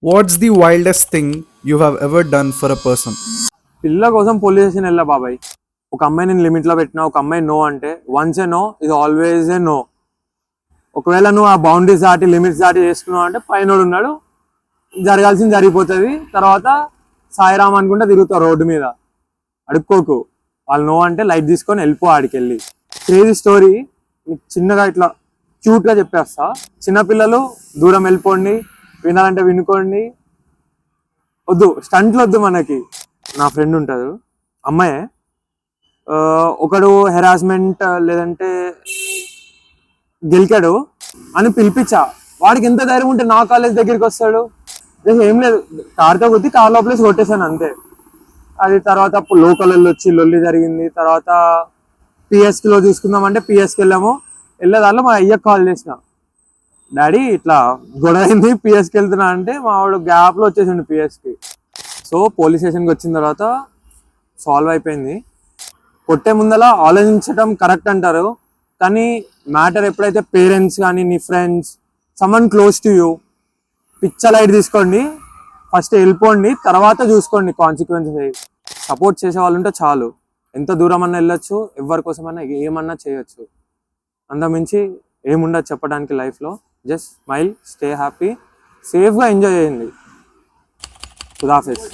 What's the wildest thing you have ever done for a person? పిల్ల కోసం police station వెళ్ళా బాబాయ్. ఒక అమ్మాయి నేను లిమిట్లో పెట్టినా, ఒక అమ్మాయి నో అంటే వన్స్ ఏ నో ఇది ఆల్వేస్ ఏ నో. ఒకవేళ నువ్వు ఆ బౌండరీస్ దాటి లిమిట్స్ దాటి చేసుకున్నావు అంటే పైనోడు ఉన్నాడు, జరగాల్సింది జరిగిపోతుంది. తర్వాత సాయిరామ్ అనుకుంటే తిరుగుతావు రోడ్డు మీద. అడుక్కోకు, వాళ్ళు నో అంటే లైట్ తీసుకొని వెళ్ళిపో ఆడికి వెళ్ళి. క్రేజీ స్టోరీ మీకు చిన్నగా ఇట్లా క్యూట్గా చెప్పేస్తా. చిన్నపిల్లలు దూరం వెళ్ళిపోండి, వినాలంటే వినుకోండి, వద్దు స్టంట్లు వద్దు మనకి. నా ఫ్రెండ్ ఉంటాడు, అమ్మాయి, ఒకడు హెరాస్మెంట్ లేదంటే గెలికాడు అని పిలిపించా. వాడికి ఎంత ధైర్యం ఉంటే నా కాలేజ్ దగ్గరికి వస్తాడు? ఏం లేదు, కార్తో కొద్ది కార్ లోపలేసి కొట్టేశాను అంతే. అది తర్వాత లోకల్ వచ్చి లొల్లి జరిగింది. తర్వాత పిఎస్కిలో చూసుకుందామంటే పిఎస్కి వెళ్ళాము. వెళ్ళేదాల్లో మా అయ్యకు కాల్ చేసిన, డాడీ ఇట్లా గొడవ అయింది పిఎస్కి వెళ్తున్నా అంటే మా వాడు గ్యాప్లో వచ్చేసిండు పిఎస్కి. సో పోలీస్ స్టేషన్కి వచ్చిన తర్వాత సాల్వ్ అయిపోయింది. కొట్టే ముందలా ఆలోచించడం కరెక్ట్ అంటారు, కానీ మ్యాటర్ ఎప్పుడైతే పేరెంట్స్ కానీ నీ friends someone close to you, పిచ్చ లైట్ తీసుకోండి, ఫస్ట్ వెళ్ళిపోండి, తర్వాత చూసుకోండి కాన్సిక్వెన్సెస్. సపోర్ట్ చేసే వాళ్ళు ఉంటే చాలు, ఎంత దూరం అన్నా వెళ్ళొచ్చు, ఎవరి కోసమన్నా ఏమన్నా చేయొచ్చు. అంతకుమించి ఏముండదు చెప్పడానికి లైఫ్లో. జస్ట్ స్మైల్, స్టే హ్యాపీ, సేఫ్గా ఎంజాయ్ చేయండి. ఖుదాఫిజ్.